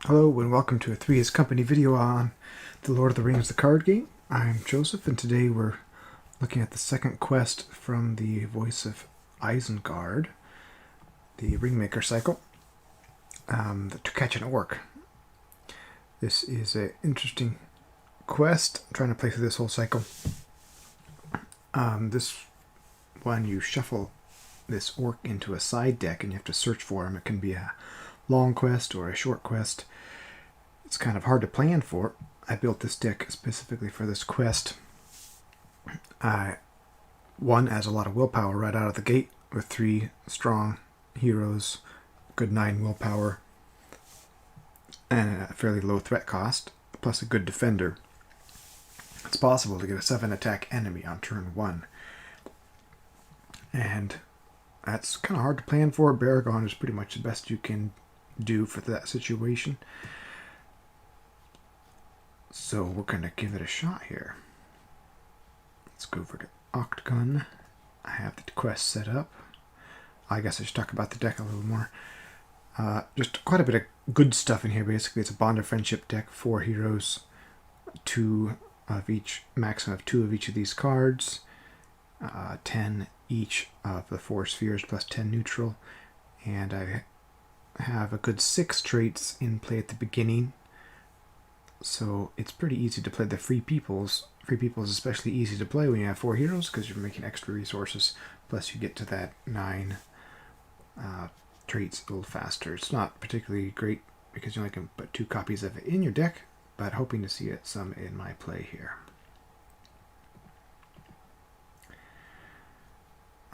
Hello and welcome to a Three's Company video on the Lord of the Rings the card game. I'm Joseph and today we're looking at the second quest from the Voice of Isengard, the Ringmaker cycle, to catch an orc. This is an interesting quest. I'm trying to play through this whole cycle. This one you shuffle this orc into a side deck and you have to search for him. It can be a long quest or a short quest. It's kind of hard to plan for. I built this deck specifically for this quest. One has a lot of willpower right out of the gate with 3 strong heroes, good 9 willpower, and a fairly low threat cost, plus a good defender. It's possible to get a 7 attack enemy on turn 1. And that's kind of hard to plan for. Baragon is pretty much the best you can do for that situation. So we're going to give it a shot here. Let's go over to Octagon. I have the quest set up. I guess I should talk about the deck a little more. Just quite a bit of good stuff in here. Basically, it's a Bond of Friendship deck, 4 heroes, 2 of each, maximum of 2 of each of these cards, 10 each of the 4 spheres plus 10 neutral, and I have a good 6 traits in play at the beginning. So it's pretty easy to play the Free Peoples. Free Peoples is especially easy to play when you have 4 heroes because you're making extra resources. Plus you get to that 9 traits a little faster. It's not particularly great because you only can put 2 copies of it in your deck, but hoping to see it some in my play here.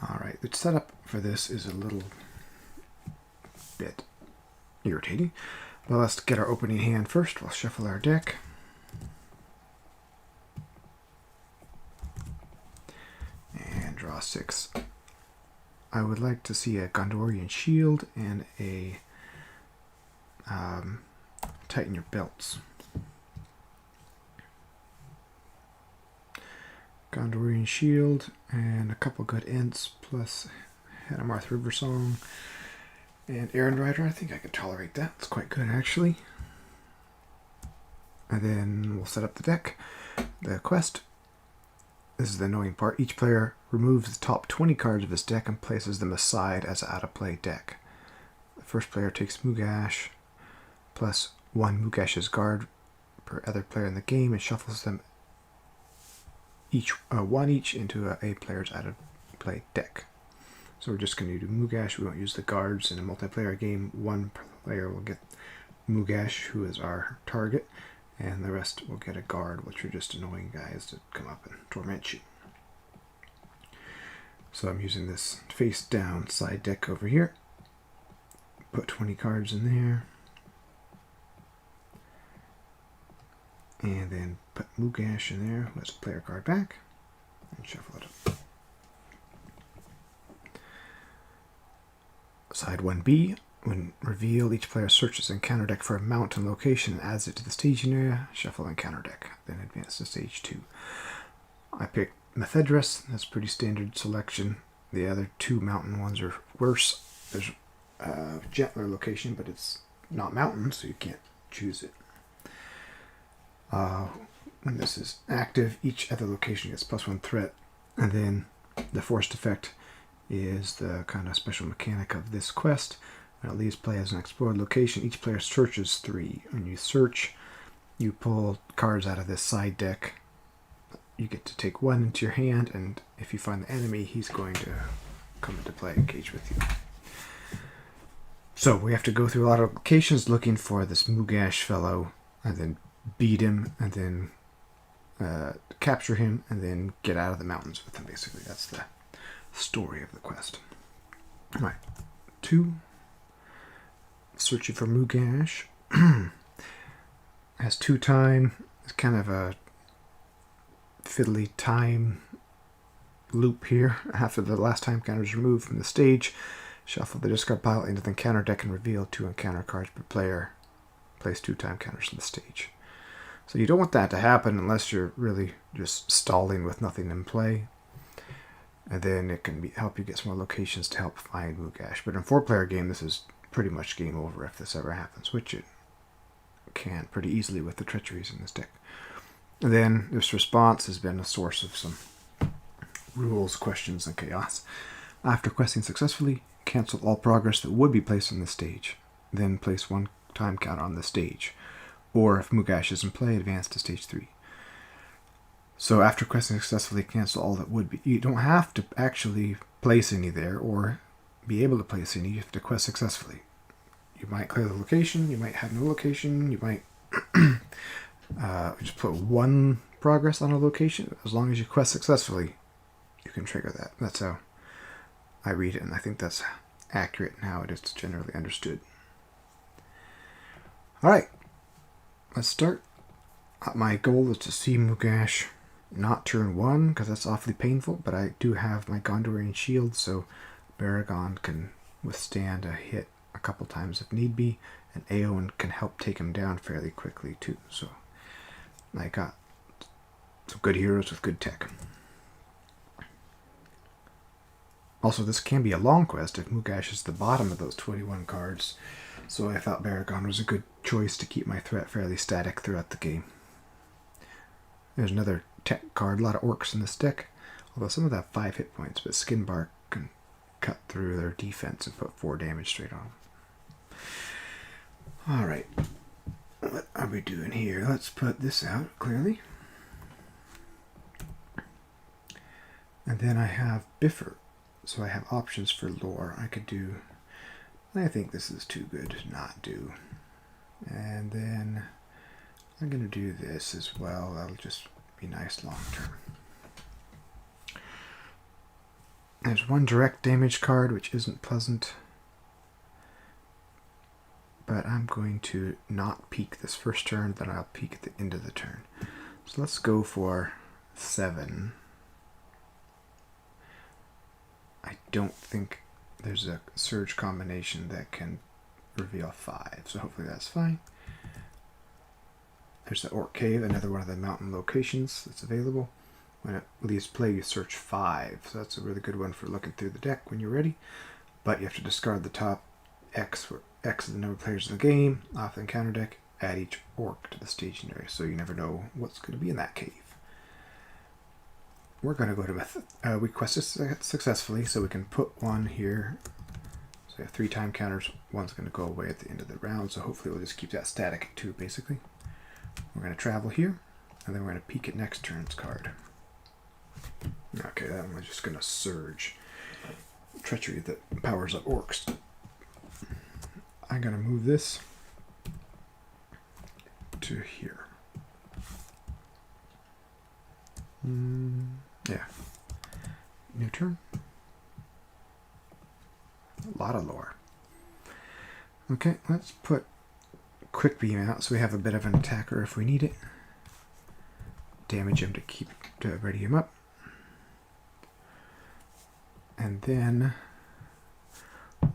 Alright, the setup for this is a little bit irritating. Well, let's get our opening hand first. We'll shuffle our deck. And draw 6. I would like to see a Gondorian Shield and a Tighten Your Belts. Gondorian Shield and a couple good Ents plus Hanamarth River Song. And Errand Rider, I think I could tolerate that. It's quite good, actually. And then we'll set up the deck. The quest. This is the annoying part. Each player removes the top 20 cards of his deck and places them aside as an out-of-play deck. The first player takes Mugash, plus 1 Mugash's guard per other player in the game, and shuffles them one each into a player's out-of-play deck. So we're just going to do Mugash. We won't use the guards in a multiplayer game. 1 player will get Mugash, who is our target, and the rest will get a guard, which are just annoying guys to come up and torment you. So I'm using this face down side deck over here. Put 20 cards in there. And then put Mugash in there, who has a player card back, and shuffle it up. Side 1B, when revealed, each player searches encounter deck for a mountain location and adds it to the staging area. Shuffle encounter deck, then advance to stage 2. I picked Methedras. That's pretty standard selection. The other 2 mountain ones are worse. There's a gentler location, but it's not mountain, so you can't choose it. When this is active, each other location gets +1 threat, and then the forced effect is the kind of special mechanic of this quest. When it leaves play as an explored location, each player searches 3. When you search, you pull cards out of this side deck. You get to take 1 into your hand, and if you find the enemy, he's going to come into play, engage with you. So we have to go through a lot of locations looking for this Mugash fellow, and then beat him, and then capture him, and then get out of the mountains with him, basically. That's the story of the quest. Alright, 2. Searching for Mugash. Has 2 time. It's kind of a fiddly time loop here. After the last time counter is removed from the stage, shuffle the discard pile into the encounter deck and reveal 2 encounter cards per player. Place 2 time counters in the stage. So you don't want that to happen unless you're really just stalling with nothing in play. And then it can help you get some more locations to help find Mugash. But in a 4-player game, this is pretty much game over if this ever happens, which it can pretty easily with the treacheries in this deck. And then this response has been a source of some rules, questions, and chaos. After questing successfully, cancel all progress that would be placed on the stage. Then place 1 time counter on the stage. Or if Mugash is in play, advance to stage 3. So after questing successfully, cancel all that would be. You don't have to actually place any there or be able to place any. You have to quest successfully. You might clear the location, you might have no location, you might just put 1 progress on a location. As long as you quest successfully, you can trigger that. That's how I read it, and I think that's accurate and how it is generally understood. Alright, let's start. My goal is to see Mugash not turn 1, because that's awfully painful, but I do have my Gondorian shield, so Baragon can withstand a hit a couple times if need be, and Aowen can help take him down fairly quickly too. So I got some good heroes with good tech. Also, this can be a long quest if Mugash is the bottom of those 21 cards, so I thought Baragon was a good choice to keep my threat fairly static throughout the game. There's another tech card, a lot of orcs in this deck, although some of them have 5 hit points, but Skinbark can cut through their defense and put 4 damage straight on them. Alright, what are we doing here? Let's put this out clearly. And then I have Biffer, so I have options for lore. I could do, I think this is too good to not do. And then I'm going to do this as well. That'll just be nice long term. There's 1 direct damage card, which isn't pleasant. But I'm going to not peek this first turn, then I'll peek at the end of the turn. So let's go for 7. I don't think there's a surge combination that can reveal 5, so hopefully that's fine. There's the Orc Cave, another one of the mountain locations that's available. When it leaves play, you search 5, so that's a really good one for looking through the deck when you're ready. But you have to discard the top X, where X is the number of players in the game, off the encounter deck, add each orc to the staging area, so you never know what's going to be in that cave. We're going to go to we quested successfully, so we can put 1 here. So we have 3 time counters. 1's going to go away at the end of the round, so hopefully we'll just keep that static at 2, basically. We're going to travel here, and then we're going to peek at next turn's card. Okay, that one we're just going to surge. Treachery that powers up orcs. I'm going to move this to here. Yeah. New turn. A lot of lore. Okay, let's put Quick Beam out so we have a bit of an attacker if we need it. Damage him to ready him up. And then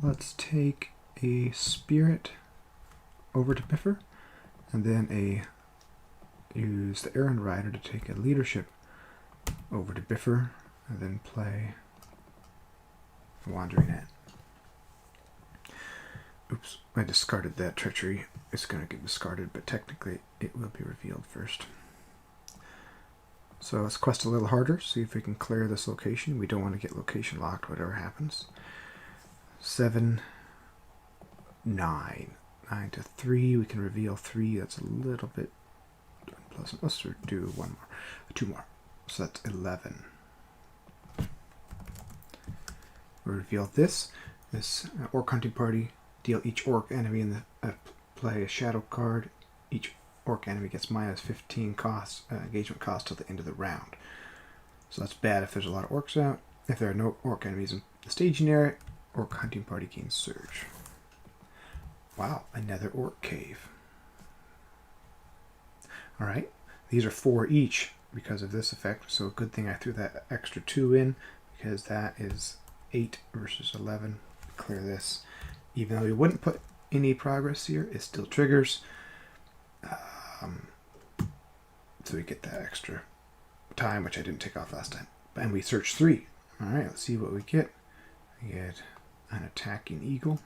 let's take a Spirit over to Biffer, and then use the Errand Rider to take a Leadership over to Biffer, and then play Wandering Ant. Oops, I discarded that treachery. It's going to get discarded, but technically it will be revealed first. So let's quest a little harder, see if we can clear this location. We don't want to get location locked, whatever happens. 7, 9. 9 to 3, we can reveal 3. That's a little bit unpleasant. Let's do 2 more. So that's 11. We reveal this Orc Hunting Party. Deal each Orc enemy in the play a shadow card. Each Orc enemy gets minus 15 engagement cost till the end of the round. So that's bad if there's a lot of Orcs out. If there are no Orc enemies in the staging area, Orc Hunting Party gains Surge. Wow, another Orc Cave. Alright, these are 4 each because of this effect, so good thing I threw that extra 2 in, because that is 8 versus 11. Clear this. Even though you wouldn't put any progress here, it still triggers. So we get that extra time, which I didn't take off last time. And we search 3. Alright, let's see what we get. We get an Attacking Eagle,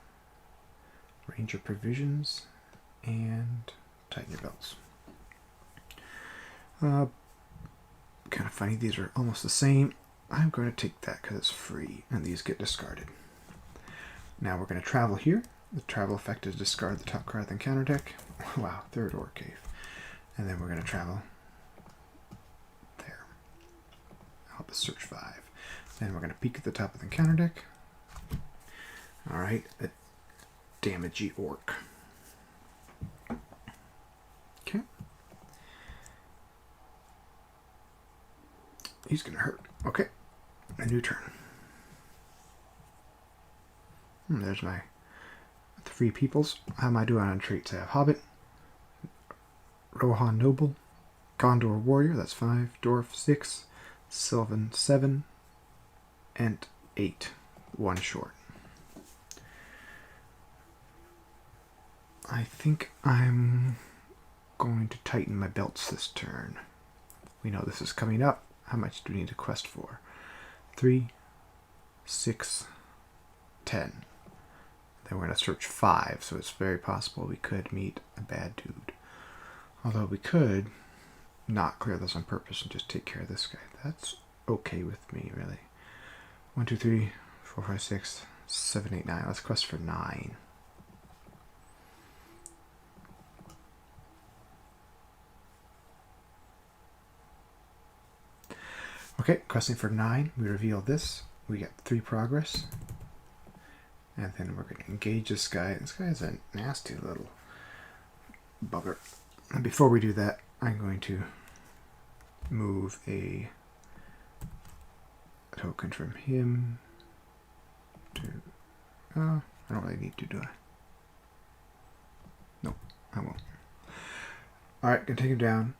Ranger Provisions, and tighten your belts. Kind of funny, these are almost the same. I'm going to take that because it's free, and these get discarded. Now we're going to travel here. The travel effect is discard the top card of the encounter deck. Wow, third Orc Cave. And then we're going to travel there. Help us search 5. Then we're going to peek at the top of the encounter deck. Alright, a damagey orc. Okay. He's going to hurt. Okay. A new turn. There's my 3 peoples. How am I doing on traits? I have Hobbit, Rohan Noble, Gondor Warrior, that's 5, Dwarf 6, Sylvan 7, and 8. 1 short. I think I'm going to tighten my belts this turn. We know this is coming up. How much do we need to quest for? 3, 6, 10. Then we're going to search 5, so it's very possible we could meet a bad dude. Although we could not clear this on purpose and just take care of this guy. That's okay with me, really. 1, 2, 3, 4, 5, 6, 7, 8, 9. Let's quest for 9. Okay, questing for 9. We reveal this. We get 3 progress. And then we're going to engage this guy. This guy is a nasty little bugger. And before we do that, I'm going to move a token from him to... I don't really need to, do I? Nope, I won't. Alright, going to take him down.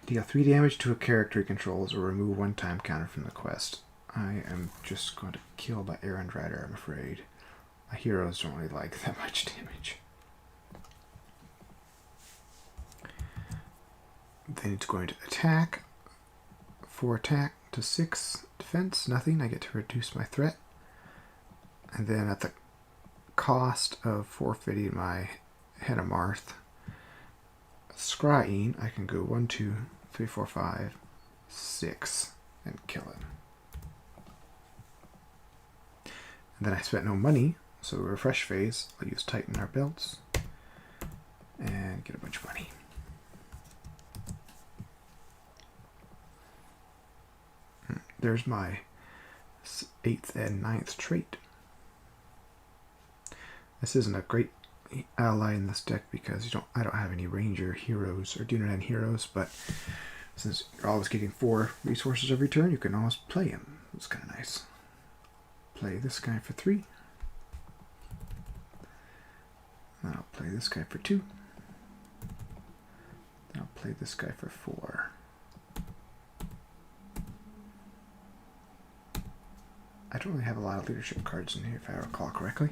Deal 3 damage to a character he controls or remove 1 time counter from the quest. I am just going to kill by Errand Rider, I'm afraid. My heroes don't really like that much damage. Then it's going to attack. 4 attack to 6 defense. Nothing. I get to reduce my threat. And then at the cost of forfeiting my Hedamarth Scrying, I can go 1, 2, 3, 4, 5, 6 and kill him. And then I spent no money, so refresh phase. I'll use tighten our belts and get a bunch of money. There's my 8th and 9th trait. This isn't a great ally in this deck because I don't have any ranger heroes or Dunedain heroes, but since you're always getting 4 resources every turn, you can always play him. It's kind of nice. Play this guy for 3. Then I'll play this guy for 2. Then I'll play this guy for 4. I don't really have a lot of leadership cards in here if I recall correctly.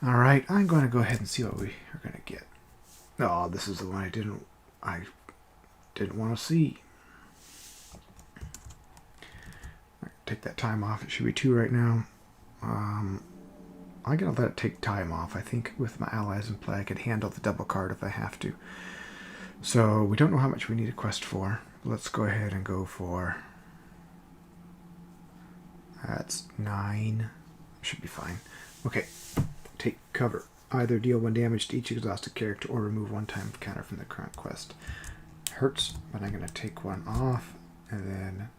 Alright, I'm going to go ahead and see what we are going to get. Oh, this is the one I didn't want to see. Take that time off. It should be 2 right now. I'm going to let it take time off. I think with my allies in play, I could handle the double card if I have to. So we don't know how much we need a quest for. Let's go ahead and go for... That's 9. Should be fine. Okay. Take cover. Either deal 1 damage to each exhausted character or remove 1 time counter from the current quest. Hurts, but I'm going to take 1 off and then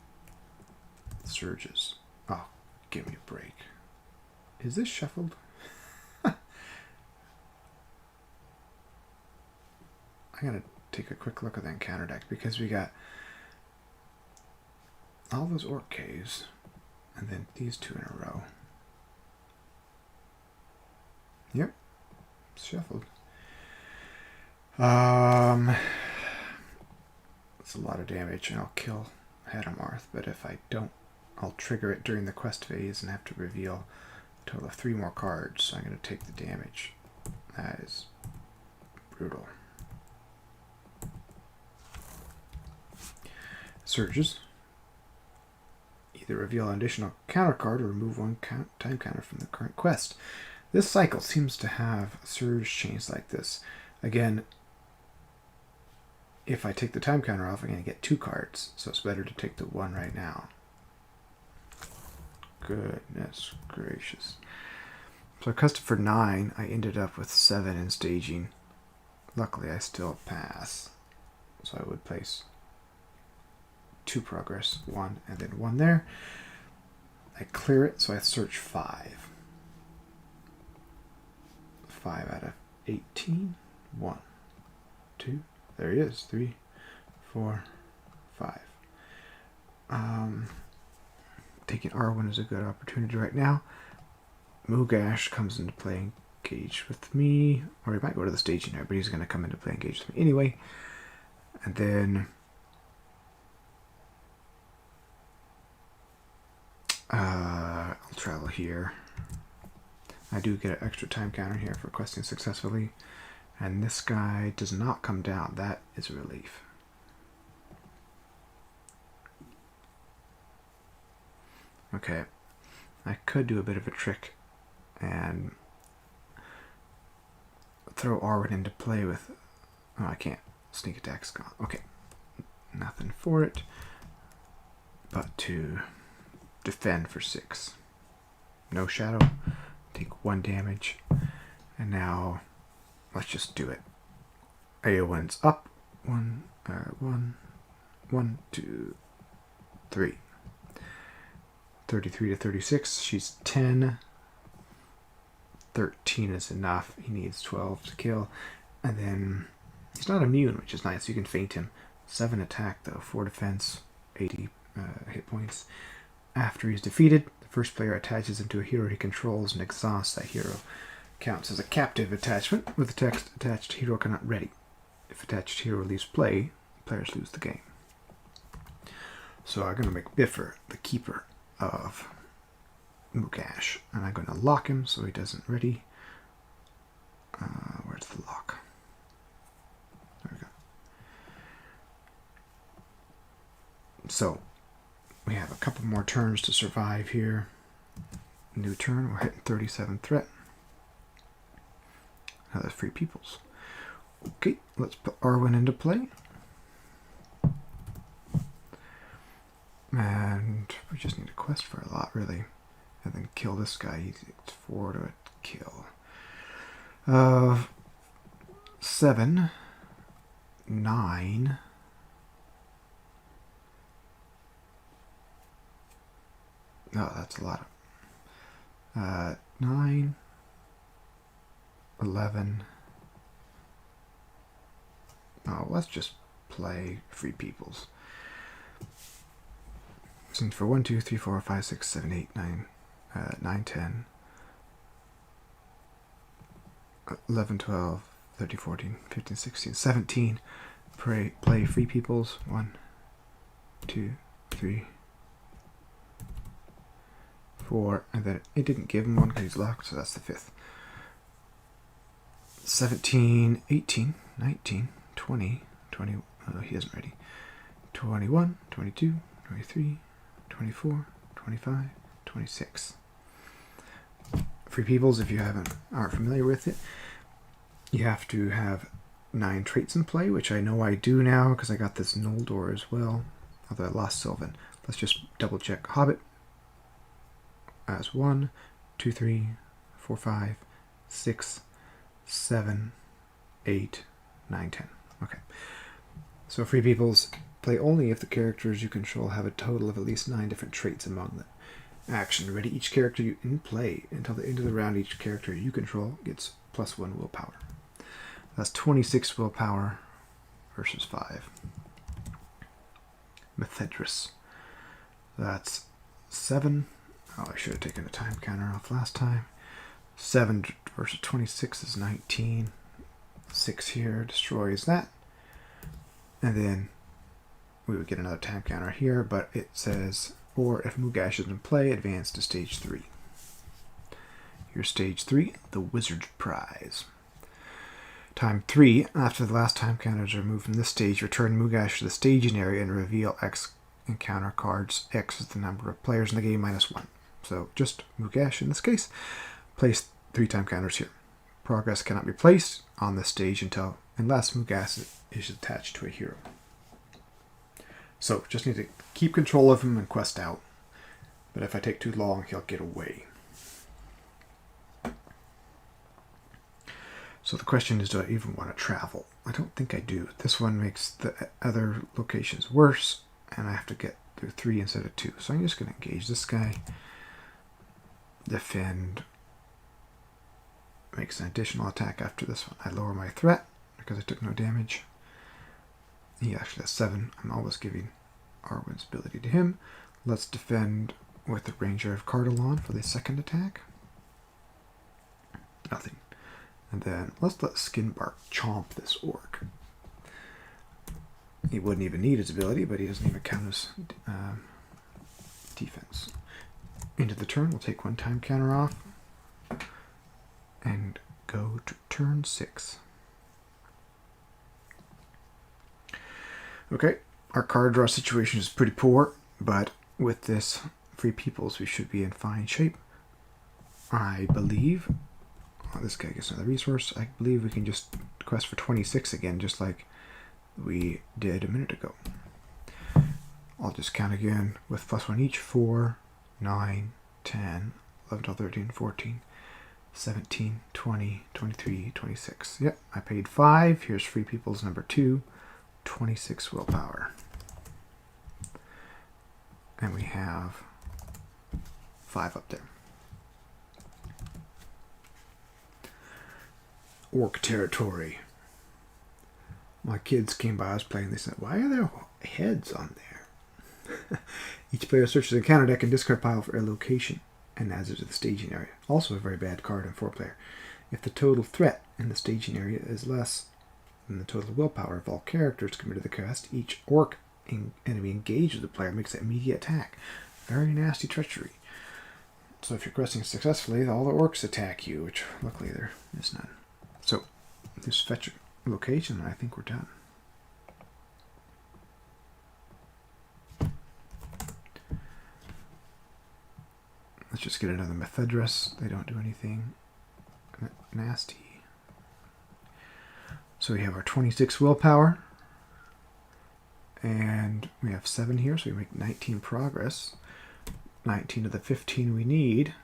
surges. Oh, give me a break. Is this shuffled? I'm going to take a quick look at the encounter deck because we got all those Orc Caves and then these 2 in a row. Yep, it's shuffled. It's a lot of damage, and I'll kill Hedamarth, but if I don't, I'll trigger it during the quest phase and have to reveal a total of 3 more cards, so I'm going to take the damage. That is brutal. Surges. Either reveal an additional counter card or remove 1 time counter from the current quest. This cycle seems to have surge chains like this. Again, if I take the time counter off, I'm going to get 2 cards, so it's better to take the 1 right now. Goodness gracious. So I custom for 9, I ended up with 7 in staging. Luckily I still pass, so I would place 2 progress, 1 and then 1 there. I clear it, so I search 5. 5 out of 18. 1, 2, there he is. 3, 4, 5. Taking R1 is a good opportunity right now. Mugash comes into play, engage with me, or he might go to the staging area, but he's going to come into play, engage with me anyway. And then I'll travel here. I do get an extra time counter here for questing successfully. And this guy does not come down. That is a relief. Okay. I could do a bit of a trick and throw Arwen into play with... Oh, I can't. Sneak attack's gone. Okay. Nothing for it but to defend for 6. No shadow. Take 1 damage. And now let's just do it. Aowen's up. 1, 2, 3. 33 to 36. She's 10. 13 is enough. He needs 12 to kill. And then he's not immune, which is nice. You can feint him. 7 attack, though. 4 defense. 80 hit points. After he's defeated, the first player attaches him to a hero he controls and exhausts that hero. Counts as a captive attachment with the text attached hero cannot ready. If attached hero leaves play, players lose the game. So I'm going to make Biffer the keeper of Mugash, and I'm going to lock him so he doesn't ready. Where's the lock? There we go. So we have a couple more turns to survive here. New turn, we're hitting 37 threat. Another free peoples. Okay, let's put Arwen into play. And we just need a quest for a lot, really. And then kill this guy. He's 4 to kill. 7, 9. Oh, that's a lot of... 9, 11. Oh, let's just play free peoples. Since for 1, 2, 3, 4, 5, 6, 7, 8, 9, 9, 10, 11, 12, 13, 14, 15, 16, 17. Play free peoples. 1, 2, 3, 4, and then it didn't give him one because he's locked, so that's the 5th. 17, 18, 19, 20, 20, oh, he isn't ready. 21, 22, 23, 24, 25, 26. Free peoples, if you aren't familiar with it, you have to have 9 traits in play, which I know I do now because I got this Noldor as well, although I lost Sylvan. Let's just double check. Hobbit as 1, 2, 3, 4, 5, 6, 7, 8, 9, 10. Okay. So free peoples play only if the characters you control have a total of at least 9 different traits among them. Action. Ready each character you in play until the end of the round. Each character you control gets +1 willpower. That's 26 willpower versus 5. Methedris. That's 7. Oh, I should have taken the time counter off last time. 7 versus 26 is 19. 6 here destroys that. And then we would get another time counter here, but it says, or if Mugash is in play, advance to stage 3. Here's stage 3, the Wizard's Prize. Time 3, after the last time counters are removed from this stage, return Mugash to the staging area and reveal X encounter cards. X is the number of players in the game -1. So just Mugash in this case. Place 3 time counters here. progress cannot be placed on this stage unless Mugash is attached to a hero. So just need to keep control of him and quest out. But if I take too long, he'll get away. So the question is, do I even want to travel? I don't think I do. This one makes the other locations worse, and I have to get through 3 instead of 2. So I'm just going to engage this guy. Defend. Makes an additional attack after this one. I lower my threat because I took no damage. He actually has 7. I'm always giving Arwen's ability to him. Let's defend with the Ranger of Cardalon for the second attack. Nothing. And then let's let Skinbark chomp this orc. He wouldn't even need his ability, but he doesn't even count as defense. Into the turn, we'll take 1 time counter off and go to turn 6. Okay, our card draw situation is pretty poor, but with this Free Peoples, we should be in fine shape. I believe. Oh, this guy gets another resource. I believe we can just quest for 26 again, just like we did a minute ago. I'll just count again with +1 each. 4, 9, 10, 11, 12, 13, 14, 17, 20, 23, 26. Yep, I paid 5. Here's Free People's number 2, 26 willpower. And we have 5 up there. Orc territory. My kids came by, I was playing, they said, why are there heads on there? Each player searches a counter deck and discard pile for a location and adds it to the staging area. Also a very bad card in 4-player. If the total threat in the staging area is less than the total willpower of all characters committed to the quest, each orc enemy engaged with the player makes an immediate attack. Very nasty treachery. So if you're questing successfully, all the orcs attack you, which luckily there is none. So just fetch a location and I think we're done. Let's just get another Methedrus. They don't do anything nasty. So we have our 26 willpower. And we have 7 here, so we make 19 progress. 19 of the 15 we need.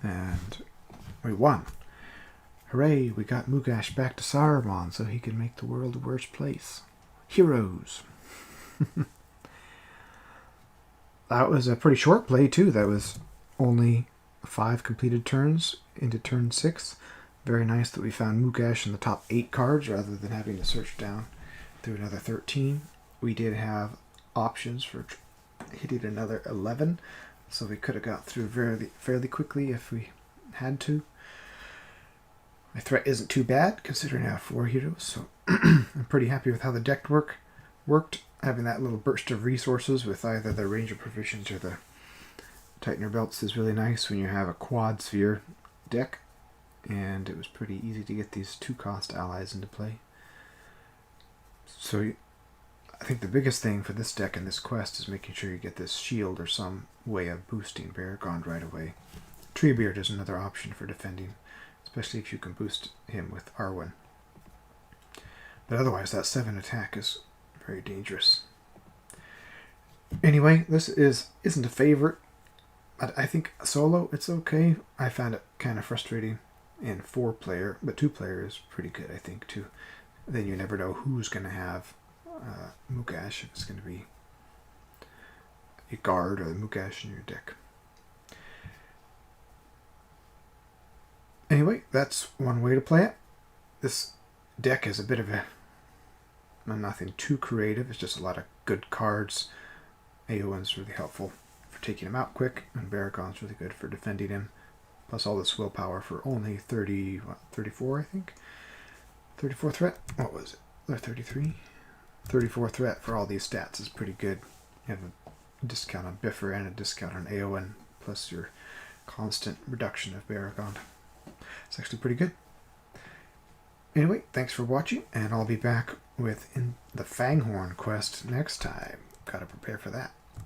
And we won. Hooray, we got Mugash back to Saruman so he can make the world a worse place. Heroes. That was a pretty short play too. That was only 5 completed turns into turn 6. Very nice that we found Mugash in the top 8 cards rather than having to search down through another 13. We did have options for hitting another 11, so we could have got through fairly quickly if we had to. My threat isn't too bad considering I have 4 heroes, so I'm pretty happy with how the deck worked. Having that little burst of resources with either the Ranger Provisions or the Tightener Belts is really nice when you have a quad sphere deck. And it was pretty easy to get these 2-cost allies into play. So I think the biggest thing for this deck and this quest is making sure you get this shield or some way of boosting Beregond right away. Treebeard is another option for defending, especially if you can boost him with Arwen. But otherwise that 7 attack is very dangerous. Anyway, this isn't a favorite. I think solo it's okay. I found it kind of frustrating in 4-player, but 2-player is pretty good, I think, too. Then you never know who's going to have Mugash, if it's going to be a guard or Mugash in your deck. Anyway, that's one way to play it. This deck is a bit of nothing too creative. It's just a lot of good cards. Eowyn's really helpful for taking him out quick, and Beregond's really good for defending him. Plus all this willpower for only 34, I think? 34 threat? What was it? Or 33? 34 threat for all these stats is pretty good. You have a discount on Biffer and a discount on Eowyn, plus your constant reduction of Beregond. It's actually pretty good. Anyway, thanks for watching, and I'll be back with the Fanghorn quest next time. Gotta prepare for that.